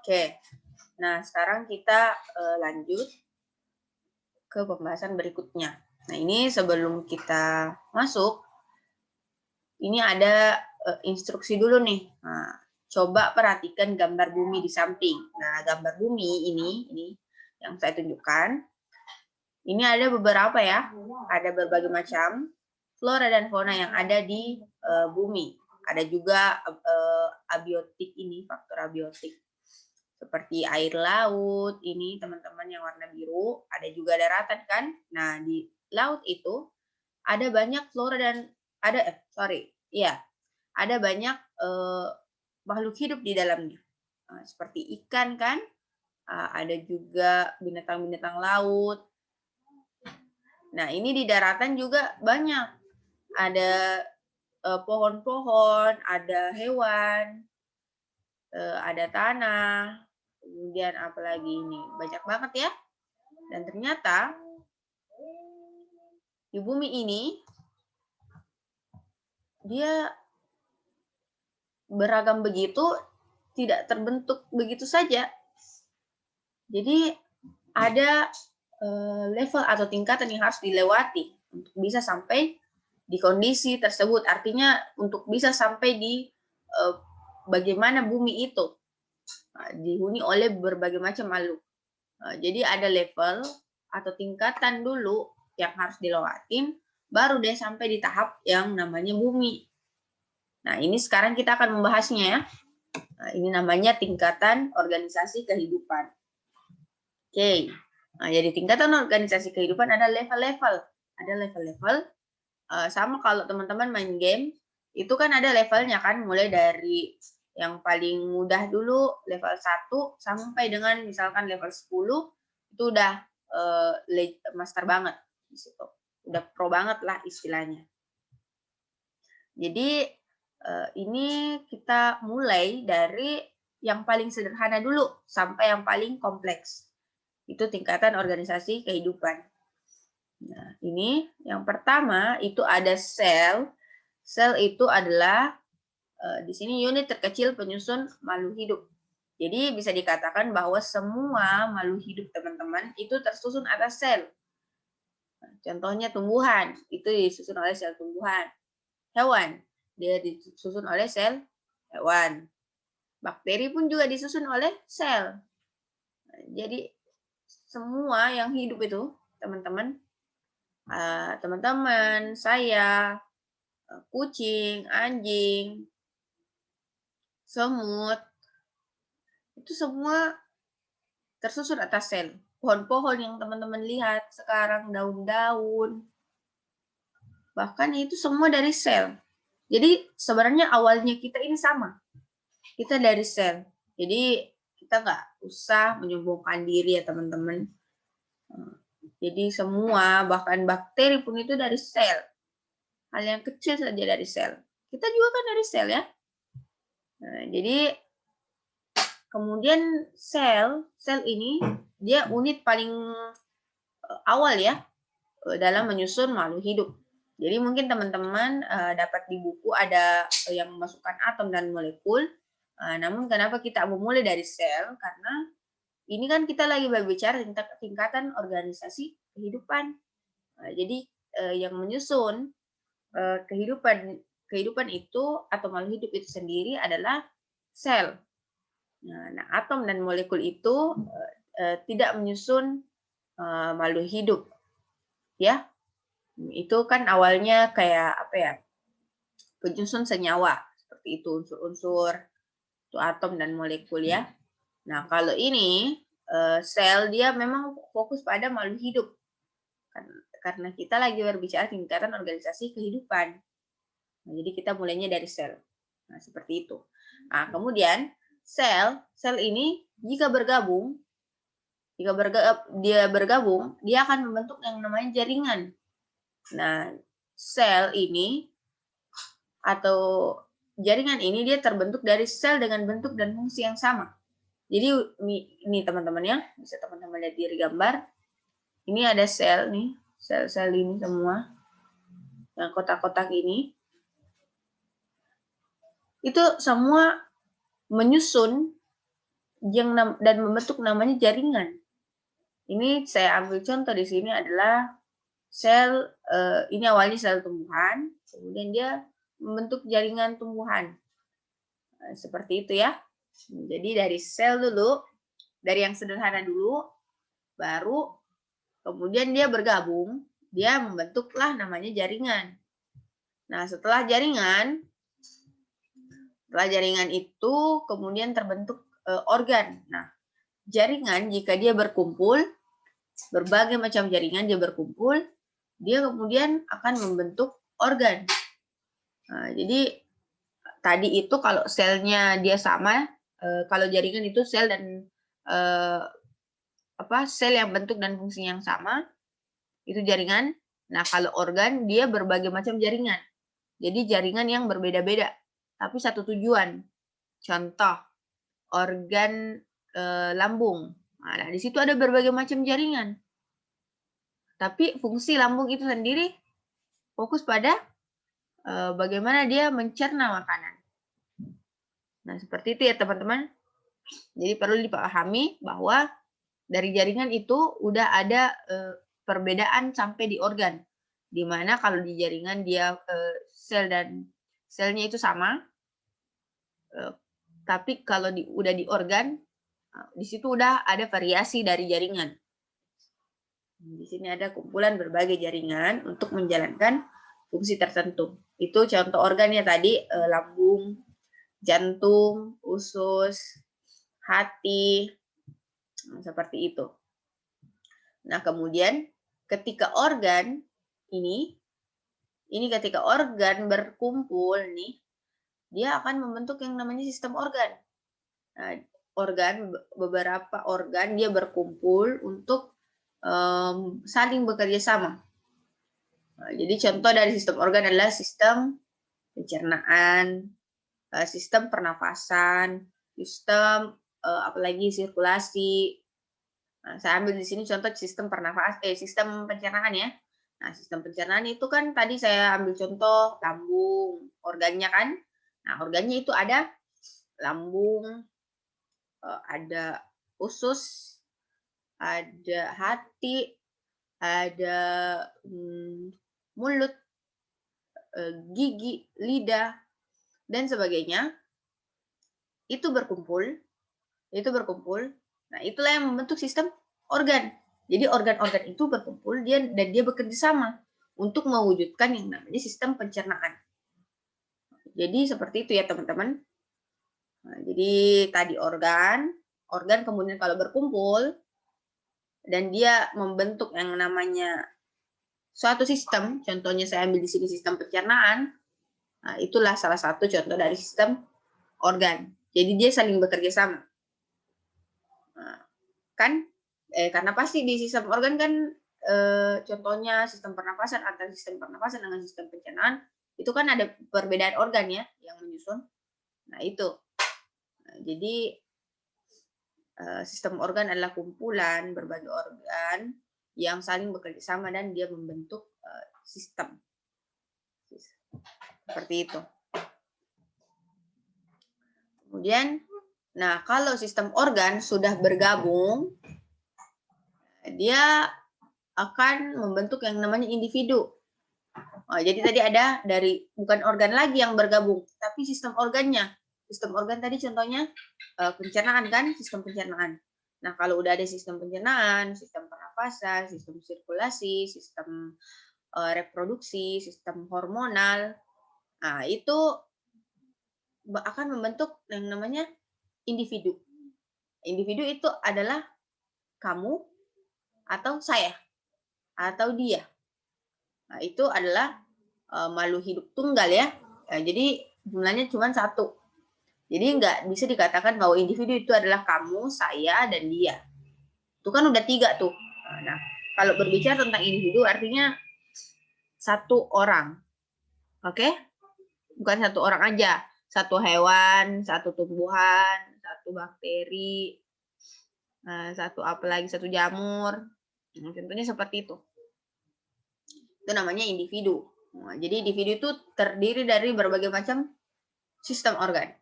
Oke, nah sekarang kita lanjut ke pembahasan berikutnya. Nah ini sebelum kita masuk, ini ada instruksi dulu nih. Nah, coba perhatikan gambar bumi di samping. Nah gambar bumi ini yang saya tunjukkan. Ini ada beberapa ya, ada berbagai macam flora dan fauna yang ada di bumi. Ada juga abiotik ini, faktor abiotik. Seperti air laut, ini teman-teman yang warna biru, ada juga daratan kan. Nah, di laut itu ada banyak flora dan ada banyak makhluk hidup di dalamnya. Seperti ikan kan, ada juga binatang-binatang laut. Nah, ini di daratan juga banyak. Ada pohon-pohon, ada hewan, ada tanah, kemudian apalagi ini banyak banget ya. Dan ternyata di bumi ini dia beragam begitu, tidak terbentuk begitu saja. Jadi ada level atau tingkatan yang harus dilewati untuk bisa sampai di kondisi tersebut. Artinya untuk bisa sampai di bagaimana bumi itu dihuni oleh berbagai macam makhluk. Jadi ada level atau tingkatan dulu yang harus dilewatin, baru deh sampai di tahap yang namanya bumi. Nah ini sekarang kita akan membahasnya ya. Nah, ini namanya tingkatan organisasi kehidupan. Oke. Nah, jadi tingkatan organisasi kehidupan ada level-level. Ada level-level. Sama kalau teman-teman main game, itu kan ada levelnya kan, mulai dari yang paling mudah dulu, level 1, sampai dengan misalkan level 10, itu udah master banget di situ. Udah pro banget lah istilahnya. Jadi ini kita mulai dari yang paling sederhana dulu sampai yang paling kompleks. Itu tingkatan organisasi kehidupan. Nah, ini yang pertama itu ada sel. Sel itu adalah di sini unit terkecil penyusun makhluk hidup. Jadi bisa dikatakan bahwa semua makhluk hidup teman-teman itu tersusun atas sel. Nah, contohnya tumbuhan, itu disusun oleh sel tumbuhan. Hewan, dia disusun oleh sel hewan. Bakteri pun juga disusun oleh sel. Nah, jadi semua yang hidup itu, teman-teman, saya, kucing, anjing, semut, itu semua tersusun atas sel. Pohon-pohon yang teman-teman lihat sekarang, daun-daun, bahkan itu semua dari sel. Jadi sebenarnya awalnya kita ini sama. Kita dari sel. Jadi kita nggak usah menyombongkan diri ya teman-teman. Jadi semua, bahkan bakteri pun itu dari sel. Hal yang kecil saja dari sel. Kita juga kan dari sel ya. Nah, jadi kemudian sel ini dia unit paling awal ya dalam menyusun makhluk hidup. Jadi mungkin teman-teman dapat di buku ada yang memasukkan atom dan molekul. Namun kenapa kita memulai dari sel? Karena ini kan kita lagi berbicara tentang tingkatan organisasi kehidupan. Jadi yang menyusun kehidupan itu atau makhluk hidup itu sendiri adalah sel. Nah, atom dan molekul itu tidak menyusun makhluk hidup, ya. Itu kan awalnya kayak apa ya? Penyusun senyawa seperti itu, unsur-unsur itu atom dan molekul ya. Nah, kalau ini sel dia memang fokus pada makhluk hidup. Karena kita lagi berbicara tingkatan organisasi kehidupan. Nah, jadi kita mulainya dari sel. Nah, seperti itu. Nah, kemudian sel ini jika dia bergabung, dia akan membentuk yang namanya jaringan. Nah, sel ini atau jaringan ini dia terbentuk dari sel dengan bentuk dan fungsi yang sama. Jadi ini teman-teman ya, bisa teman-teman lihat di gambar. Ini ada sel nih, sel-sel ini semua. Yang kotak-kotak ini. Itu semua menyusun dan membentuk namanya jaringan. Ini saya ambil contoh di sini adalah sel, ini awalnya sel tumbuhan, kemudian dia membentuk jaringan tumbuhan. Seperti itu ya. Jadi dari sel dulu, dari yang sederhana dulu, baru kemudian dia bergabung, dia membentuklah namanya jaringan. Nah, setelah jaringan itu kemudian terbentuk organ. Nah, jaringan jika dia berkumpul, berbagai macam jaringan dia berkumpul, dia kemudian akan membentuk organ. Nah, jadi tadi itu kalau selnya dia sama, kalau jaringan itu sel dan sel yang bentuk dan fungsi yang sama, itu jaringan. Nah, kalau organ dia berbagai macam jaringan. Jadi jaringan yang berbeda-beda, tapi satu tujuan. Contoh, organ lambung. Nah, di situ ada berbagai macam jaringan. Tapi fungsi lambung itu sendiri fokus pada bagaimana dia mencerna makanan. Nah, seperti itu ya teman-teman. Jadi perlu dipahami bahwa dari jaringan itu udah ada perbedaan sampai di organ. Di mana kalau di jaringan dia sel dan selnya itu sama, tapi kalau udah di organ, di situ udah ada variasi dari jaringan. Di sini ada kumpulan berbagai jaringan untuk menjalankan fungsi tertentu. Itu contoh organnya tadi, lambung, jantung, usus, hati, seperti itu. Nah, kemudian ketika organ ini ketika organ berkumpul nih, dia akan membentuk yang namanya sistem organ. Nah, beberapa organ dia berkumpul untuk saling bekerja sama. Nah, jadi contoh dari sistem organ adalah sistem pencernaan, sistem pernafasan, sistem apalagi sirkulasi. Nah, saya ambil di sini contoh sistem sistem pencernaan ya. Nah, sistem pencernaan itu kan tadi saya ambil contoh lambung, organnya kan. Nah, organnya itu ada lambung, ada usus, ada hati, ada mulut, gigi, lidah, dan sebagainya. Itu berkumpul. Nah, itulah yang membentuk sistem organ. Jadi organ-organ itu berkumpul dan dia bekerja sama untuk mewujudkan yang namanya sistem pencernaan. Jadi seperti itu ya teman-teman. Nah, jadi tadi organ kemudian kalau berkumpul dan dia membentuk yang namanya suatu sistem, contohnya saya ambil di sini sistem pencernaan. Nah, itulah salah satu contoh dari sistem organ. Jadi dia saling bekerja sama. Nah, kan karena pasti di sistem organ kan contohnya sistem pernapasan, antara sistem pernapasan dengan sistem pencernaan itu kan ada perbedaan organ ya yang menyusun. Nah, itu. Nah, jadi sistem organ adalah kumpulan berbagai organ yang saling bekerja sama dan dia membentuk sistem. Seperti itu. Kemudian, nah kalau sistem organ sudah bergabung, dia akan membentuk yang namanya individu. Jadi tadi ada bukan organ lagi yang bergabung, tapi sistem organnya. Sistem organ tadi contohnya pencernaan kan, sistem pencernaan. Nah, kalau udah ada sistem pencernaan, sistem pernafasan, sistem sirkulasi, sistem reproduksi, sistem hormonal, nah itu akan membentuk yang namanya individu. Individu itu adalah kamu atau saya atau dia. Nah, itu adalah makhluk hidup tunggal ya. Jadi jumlahnya cuma satu. Jadi nggak bisa dikatakan bahwa individu itu adalah kamu, saya, dan dia. Itu kan udah 3 tuh. Nah, kalau berbicara tentang individu artinya satu orang. Oke? Bukan satu orang aja. Satu hewan, satu tumbuhan, satu bakteri, satu jamur. Nah, contohnya seperti itu. Itu namanya individu. Nah, jadi individu itu terdiri dari berbagai macam sistem organ.